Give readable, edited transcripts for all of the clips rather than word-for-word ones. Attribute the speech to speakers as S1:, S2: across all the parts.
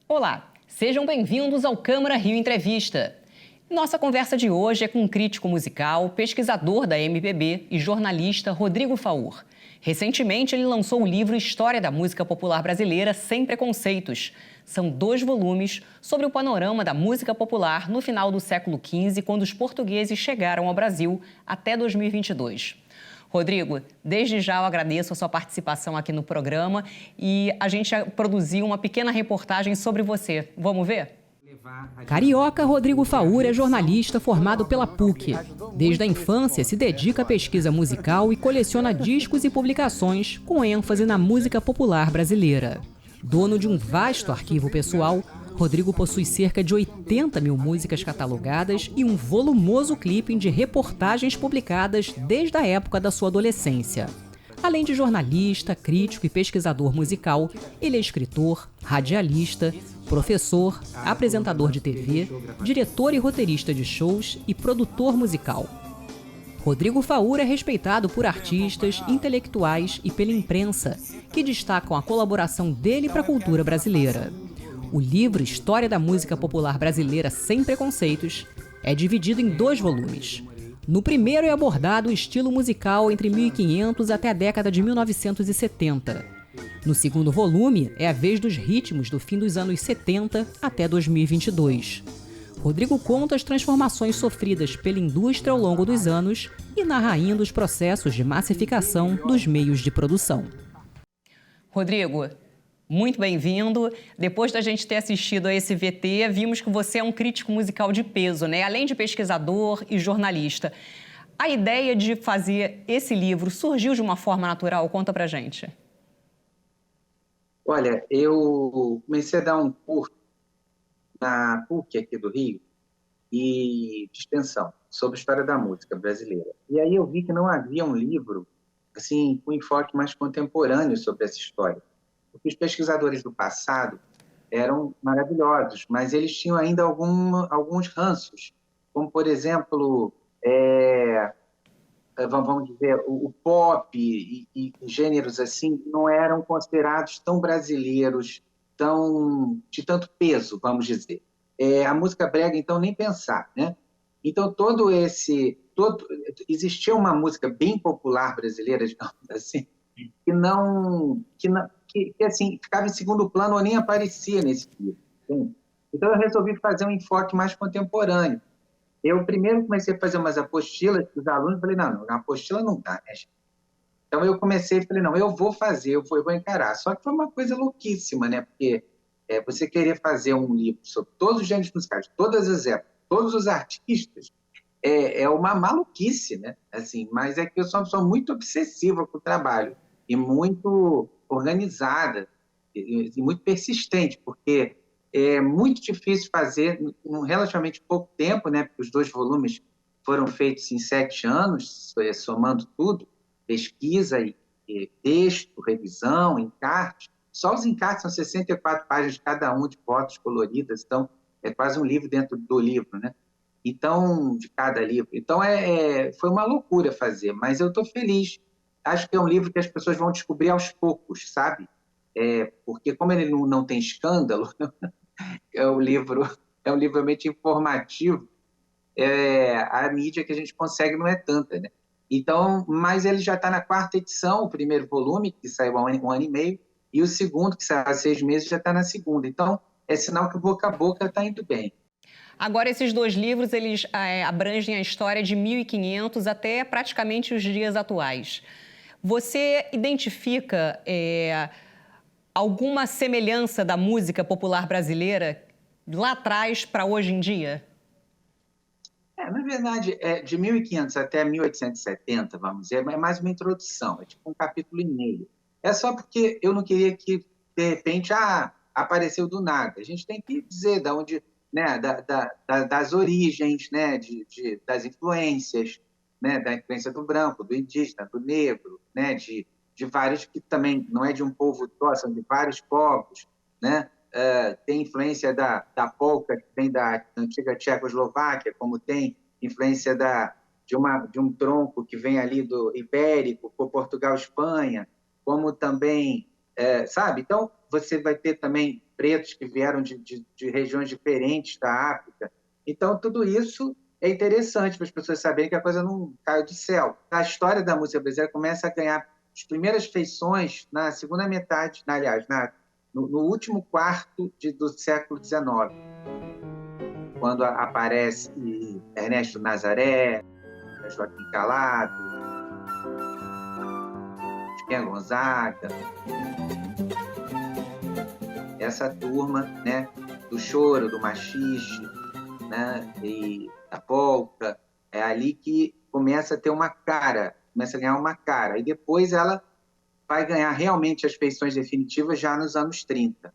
S1: Olá, sejam bem-vindos ao Câmara Rio Entrevista. Nossa conversa de hoje é com um crítico musical, pesquisador da MPB e jornalista Rodrigo Faur. Recentemente, ele lançou o livro História da Música Popular Brasileira Sem Preconceitos. São 2 volumes sobre o panorama da música popular no final do século XV, quando os portugueses chegaram ao Brasil, até 2022. Rodrigo, desde já eu agradeço a sua participação aqui no programa e a gente produziu uma pequena reportagem sobre você. Vamos ver?
S2: Carioca Rodrigo Faur é jornalista formado pela PUC. Desde a infância se dedica à pesquisa musical e coleciona discos e publicações com ênfase na música popular brasileira. Dono de um vasto arquivo pessoal, Rodrigo possui cerca de 80 mil músicas catalogadas e um volumoso clipping de reportagens publicadas desde a época da sua adolescência. Além de jornalista, crítico e pesquisador musical, ele é escritor, radialista, professor, apresentador de TV, diretor e roteirista de shows e produtor musical. Rodrigo Faur é respeitado por artistas, intelectuais e pela imprensa, que destacam a colaboração dele para a cultura brasileira. O livro História da Música Popular Brasileira Sem Preconceitos é dividido em 2 volumes. No primeiro é abordado o estilo musical entre 1500 até a década de 1970. No segundo volume é a vez dos ritmos do fim dos anos 70 até 2022. Rodrigo conta as transformações sofridas pela indústria ao longo dos anos e narra ainda os processos de massificação dos meios de produção.
S1: Rodrigo, muito bem-vindo. Depois da gente ter assistido a esse VT, vimos que você é um crítico musical de peso, né? Além de pesquisador e jornalista. A ideia de fazer esse livro surgiu de uma forma natural? Conta pra gente.
S3: Olha, eu comecei a dar um curso na PUC aqui do Rio, de extensão, sobre a história da música brasileira. E aí eu vi que não havia um livro assim, com enfoque mais contemporâneo sobre essa história. Porque os pesquisadores do passado eram maravilhosos, mas eles tinham ainda alguns ranços, como, por exemplo, vamos dizer, o pop e gêneros assim não eram considerados tão brasileiros, de tanto peso, vamos dizer. A música brega, então, nem pensar, né? Então, existia uma música bem popular brasileira, digamos assim, que assim, ficava em segundo plano ou nem aparecia nesse livro. Entende? Então, eu resolvi fazer um enfoque mais contemporâneo. Eu primeiro comecei a fazer umas apostilas para os alunos, falei, não, na apostila não dá, né, gente? Então, eu comecei e falei, não, eu vou fazer, eu vou encarar. Só que foi uma coisa louquíssima, né? Porque você querer fazer um livro sobre todos os gêneros musicais, todas as épocas, todos os artistas, é uma maluquice, né? Assim, mas é que eu sou uma pessoa muito obsessiva com o trabalho e muito organizada e muito persistente, porque é muito difícil fazer em relativamente pouco tempo, né? Porque os 2 volumes foram feitos em 7 anos, somando tudo, pesquisa e texto, revisão, encarte. Só os encartes são 64 páginas cada um de fotos coloridas, então é quase um livro dentro do livro, né? Então, de cada livro. Então, foi uma loucura fazer, mas eu estou feliz. Acho que é um livro que as pessoas vão descobrir aos poucos, sabe? Porque como ele não tem escândalo, é um livro realmente informativo, a mídia que a gente consegue não é tanta, né? Então, mas ele já está na 4ª edição, o primeiro volume, que saiu há um ano e meio, e o segundo, que saiu há 6 meses, já está na 2ª. Então, é sinal que o boca a boca está indo bem.
S1: Agora, esses 2 livros, eles abrangem a história de 1500 até praticamente os dias atuais. Você identifica alguma semelhança da música popular brasileira lá atrás para hoje em dia?
S3: Na verdade, de 1500 até 1870, vamos dizer, é mais uma introdução, é tipo um capítulo e meio. É só porque eu não queria que, de repente, apareceu do nada. A gente tem que dizer de onde, né, das origens, né, das influências, né, da influência do branco, do indígena, do negro, né, de vários que também não é de um povo só, são de vários povos, né, tem influência da polca, que vem da antiga Tchecoslováquia, como tem influência de um tronco que vem ali do Ibérico, por Portugal, Espanha, como também, sabe? Então, você vai ter também pretos que vieram de regiões diferentes da África. Então, tudo isso é interessante para as pessoas saberem que a coisa não caiu do céu. A história da música brasileira começa a ganhar as primeiras feições na segunda metade, aliás, no último quarto do século XIX, quando aparece Ernesto Nazaré, Joaquim Calado, Chiquinha Gonzaga, essa turma, né, do choro, do machixe, né, e da polca, é ali que começa a ter uma cara, começa a ganhar uma cara, e depois ela vai ganhar realmente as feições definitivas já nos anos 30.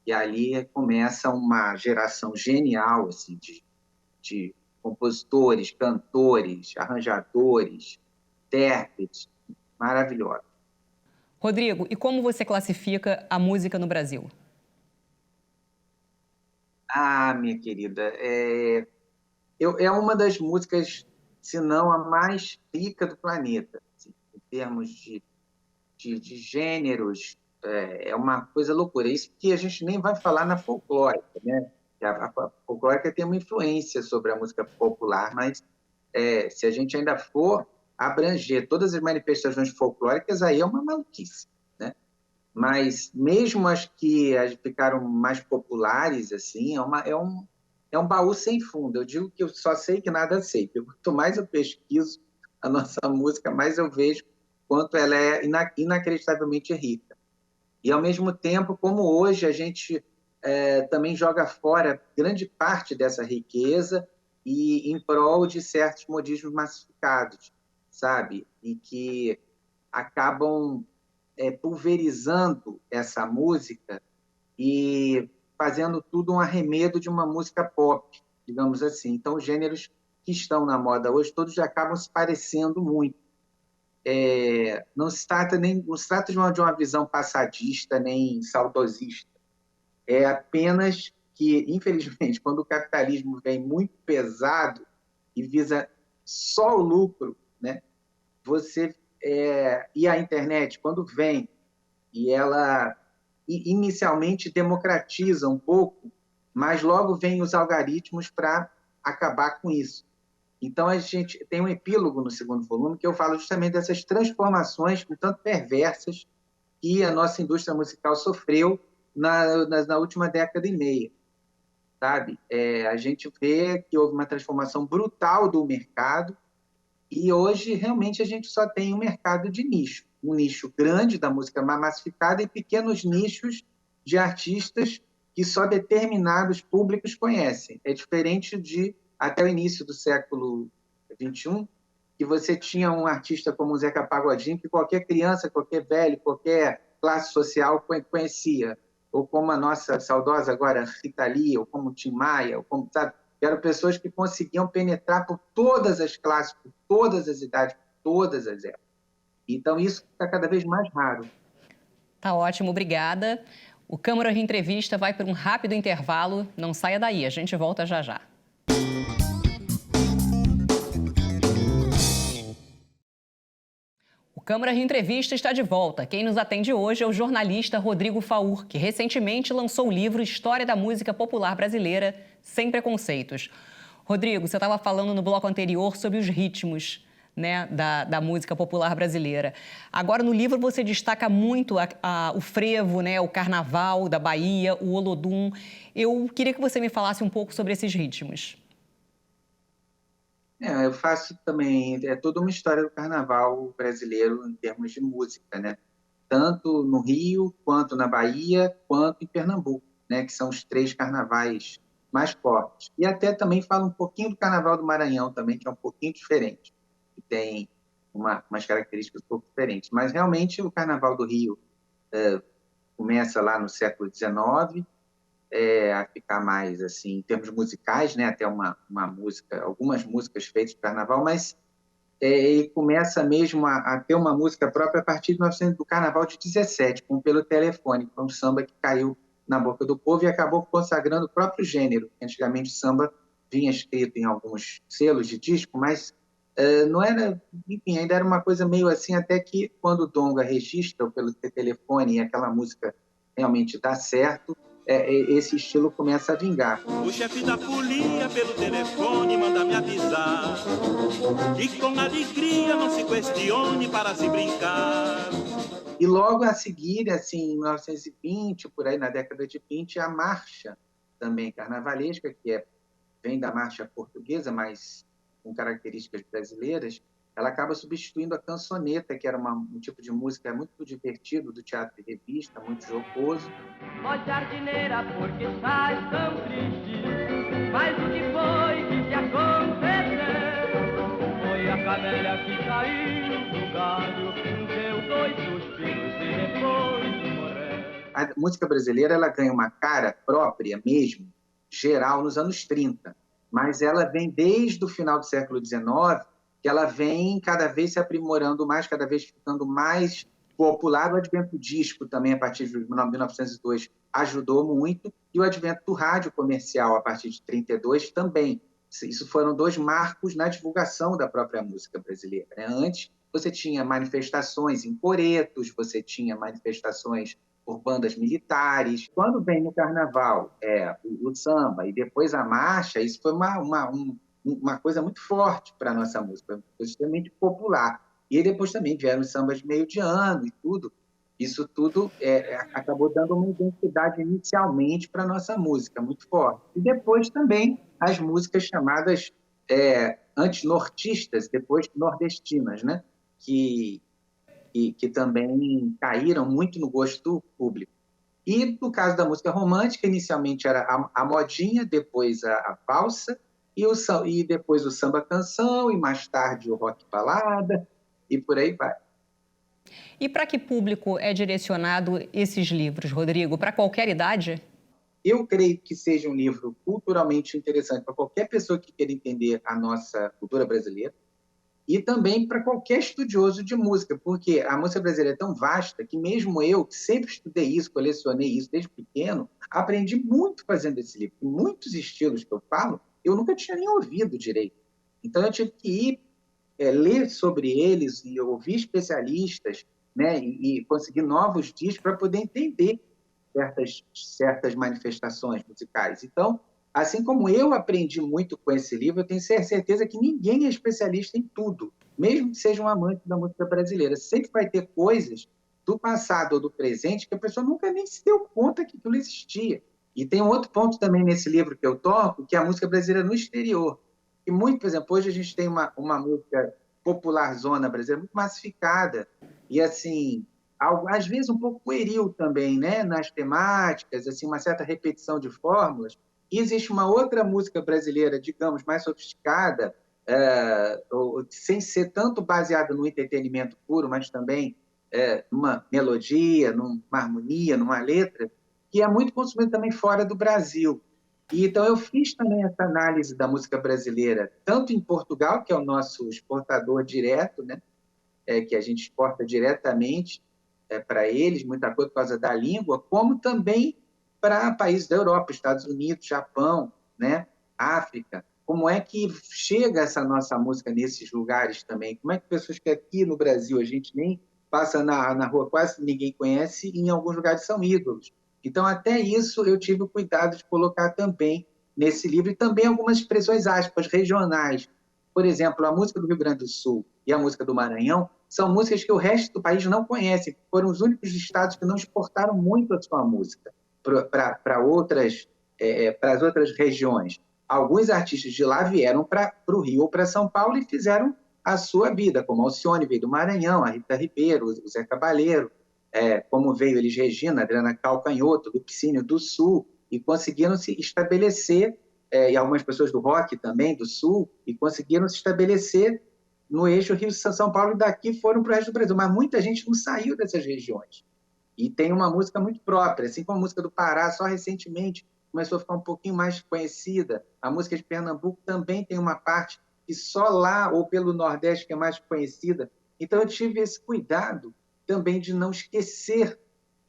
S3: E ali começa uma geração genial assim, de compositores, cantores, arranjadores, intérpretes, maravilhosos.
S1: Rodrigo, e como você classifica a música no Brasil?
S3: Minha querida, é uma das músicas, se não a mais rica do planeta, assim, em termos de gêneros, é uma coisa loucura. Isso que a gente nem vai falar na folclórica, né? A folclórica tem uma influência sobre a música popular, mas se a gente ainda for abranger todas as manifestações folclóricas, aí é uma maluquice, né? Mas mesmo as que ficaram mais populares, assim, é um baú sem fundo. Eu digo que eu só sei que nada sei. Quanto mais eu pesquiso a nossa música, mais eu vejo quanto ela é inacreditavelmente rica. E, ao mesmo tempo, como hoje a gente também joga fora grande parte dessa riqueza e em prol de certos modismos massificados, sabe? E que acabam pulverizando essa música e fazendo tudo um arremedo de uma música pop, digamos assim. Então, os gêneros que estão na moda hoje, todos já acabam se parecendo muito. Não se trata de uma visão passadista nem saudosista. É apenas que, infelizmente, quando o capitalismo vem muito pesado e visa só o lucro, né, e a internet, quando vem e ela inicialmente democratiza um pouco, mas logo vem os algoritmos para acabar com isso. Então, a gente tem um epílogo no segundo volume que eu falo justamente dessas transformações um tanto perversas que a nossa indústria musical sofreu na última década e meia, sabe? A gente vê que houve uma transformação brutal do mercado e hoje, realmente, a gente só tem um mercado de nicho. Um nicho grande da música massificada e pequenos nichos de artistas que só determinados públicos conhecem. É diferente de até o início do século XXI, que você tinha um artista como o Zeca Pagodinho, que qualquer criança, qualquer velho, qualquer classe social conhecia, ou como a nossa saudosa agora Rita Lee, ou como Tim Maia, ou como, sabe? Eram pessoas que conseguiam penetrar por todas as classes, por todas as idades, por todas as épocas. Então, isso está cada vez mais raro.
S1: Tá ótimo, obrigada. O Câmara de Entrevista vai para um rápido intervalo. Não saia daí, a gente volta já já. O Câmara de Entrevista está de volta. Quem nos atende hoje é o jornalista Rodrigo Faur, que recentemente lançou o livro História da Música Popular Brasileira, Sem Preconceitos. Rodrigo, você estava falando no bloco anterior sobre os ritmos, né, da música popular brasileira. Agora, no livro, você destaca muito o frevo, né, o carnaval da Bahia, o olodum. Eu queria que você me falasse um pouco sobre esses ritmos.
S3: Eu faço também, toda uma história do carnaval brasileiro em termos de música, né? Tanto no Rio, quanto na Bahia, quanto em Pernambuco, né? Que são os 3 carnavais mais fortes. E até também falo um pouquinho do carnaval do Maranhão também, que é um pouquinho diferente, que tem umas características um pouco diferentes. Mas realmente o carnaval do Rio começa lá no século XIX, a ficar mais assim em termos musicais, né? Até uma música, algumas músicas feitas de carnaval, mas ele começa mesmo a ter uma música própria a partir do Carnaval de 17, com Pelo Telefone, que foi um samba que caiu na boca do povo e acabou consagrando o próprio gênero. Antigamente o samba vinha escrito em alguns selos de disco, mas não era, enfim, ainda era uma coisa meio assim, até que quando o Djonga registra pelo telefone e aquela música realmente dá certo, esse estilo começa a vingar.
S4: O chefe da folia pelo telefone manda me avisar e com alegria não se questione para se brincar.
S3: E logo a seguir, assim, em 1920, por aí na década de 20, a marcha também carnavalesca, que vem da marcha portuguesa, mas com características brasileiras, ela acaba substituindo a cançoneta, que era um tipo de música muito divertido do teatro de revista, muito jocoso.
S5: Ó jardineira, por que estás tão triste? Mas o que foi que te aconteceu? Foi a camélia que caiu do galho, deu 2 suspiros e depois morreu.
S3: A música brasileira ela ganha uma cara própria mesmo, geral, nos anos 30, mas ela vem desde o final do século XIX, que ela vem cada vez se aprimorando mais, cada vez ficando mais popular. O advento do disco também, a partir de 1902, ajudou muito, e o advento do rádio comercial, a partir de 32, também. Isso foram 2 marcos na divulgação da própria música brasileira, né? Antes, você tinha manifestações em coretos, você tinha manifestações por bandas militares. Quando vem no carnaval o samba e depois a marcha, isso foi uma coisa muito forte para a nossa música, uma coisa extremamente popular. E aí depois também vieram os sambas de meio de ano e tudo. Isso tudo acabou dando uma identidade inicialmente para a nossa música, muito forte. E depois também as músicas chamadas antinortistas, depois nordestinas, né? que também caíram muito no gosto do público. E no caso da música romântica, inicialmente era a modinha, depois a valsa, e depois o samba-canção, e mais tarde o rock-balada, e por aí vai.
S1: E para que público é direcionado esses livros, Rodrigo? Para qualquer idade?
S3: Eu creio que seja um livro culturalmente interessante para qualquer pessoa que queira entender a nossa cultura brasileira, e também para qualquer estudioso de música, porque a música brasileira é tão vasta que mesmo eu, que sempre estudei isso, colecionei isso desde pequeno, aprendi muito fazendo esse livro. Muitos estilos que eu falo, eu nunca tinha nem ouvido direito. Então, eu tive que ir ler sobre eles e ouvir especialistas, né, e conseguir novos discos para poder entender certas manifestações musicais. Então, assim como eu aprendi muito com esse livro, eu tenho certeza que ninguém é especialista em tudo, mesmo que seja um amante da música brasileira. Sempre vai ter coisas do passado ou do presente que a pessoa nunca nem se deu conta que aquilo existia. E tem um outro ponto também nesse livro que eu toco, que é a música brasileira no exterior. E muito, por exemplo, hoje a gente tem uma música popular zona brasileira muito massificada e, assim, às vezes um pouco pueril também, né? Nas temáticas, assim, uma certa repetição de fórmulas. E existe uma outra música brasileira, digamos, mais sofisticada, sem ser tanto baseada no entretenimento puro, mas também numa melodia, numa harmonia, numa letra, que é muito consumida também fora do Brasil. E, então, eu fiz também essa análise da música brasileira, tanto em Portugal, que é o nosso exportador direto, né? Que a gente exporta diretamente para eles, muita coisa por causa da língua, como também para países da Europa, Estados Unidos, Japão, né? África. Como é que chega essa nossa música nesses lugares também? Como é que pessoas que aqui no Brasil a gente nem passa na rua, quase ninguém conhece, e em alguns lugares são ídolos. Então, até isso eu tive o cuidado de colocar também nesse livro, e também algumas expressões, aspas, regionais. Por exemplo, a música do Rio Grande do Sul e a música do Maranhão são músicas que o resto do país não conhece. Foram os únicos estados que não exportaram muito a sua música para as outras regiões. Alguns artistas de lá vieram para o Rio ou para São Paulo e fizeram a sua vida, como Alcione veio do Maranhão, a Rita Ribeiro, o Zé Cabaleiro, como veio Elis Regina, Adriana Calcanhoto, Lupicínio do Sul, e conseguiram se estabelecer, e algumas pessoas do rock também, do Sul, e conseguiram se estabelecer no eixo Rio-São Paulo, e daqui foram para o resto do Brasil. Mas muita gente não saiu dessas regiões. E tem uma música muito própria, assim como a música do Pará, só recentemente começou a ficar um pouquinho mais conhecida. A música de Pernambuco também tem uma parte que só lá, ou pelo Nordeste, que é mais conhecida. Então, eu tive esse cuidado também de não esquecer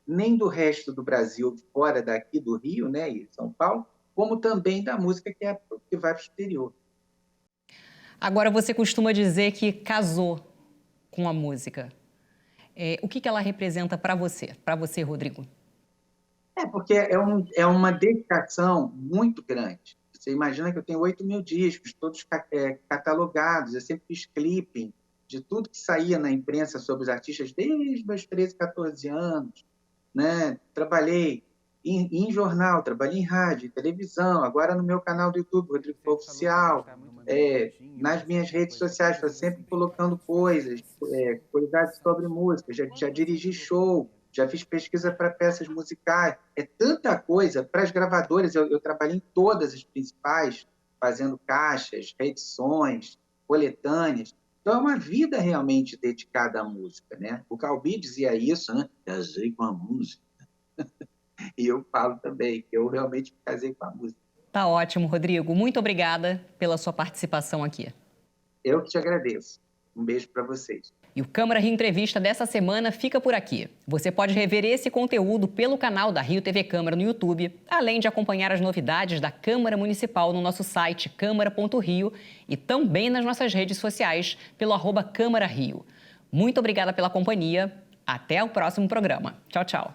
S3: nem do resto do Brasil, fora daqui do Rio, né, e São Paulo, como também da música que vai para o exterior.
S1: Agora, você costuma dizer que casou com a música. O que ela representa para você, Rodrigo?
S3: Porque é uma dedicação muito grande. Você imagina que eu tenho 8.000 discos, todos catalogados, eu sempre fiz clipping de tudo que saía na imprensa sobre os artistas desde meus 13, 14 anos. Né? Trabalhei em jornal, trabalhei em rádio, televisão, agora no meu canal do YouTube, Rodrigo Faur Oficial, nas minhas redes sociais, estou sempre colocando coisas, curiosidades sobre música, já dirigi show, já fiz pesquisa para peças musicais, é tanta coisa. Para as gravadoras, eu trabalhei em todas as principais, fazendo caixas, reedições, coletâneas. Então, é uma vida realmente dedicada à música, né? O Calbi dizia isso, né? Casei com a música. E eu falo também que eu realmente casei com a música.
S1: Tá ótimo, Rodrigo. Muito obrigada pela sua participação aqui.
S3: Eu que te agradeço. Um beijo para vocês.
S1: E o Câmara Rio Entrevista dessa semana fica por aqui. Você pode rever esse conteúdo pelo canal da Rio TV Câmara no YouTube, além de acompanhar as novidades da Câmara Municipal no nosso site câmara.rio e também nas nossas redes sociais pelo @Câmara Rio. Muito obrigada pela companhia. Até o próximo programa. Tchau, tchau.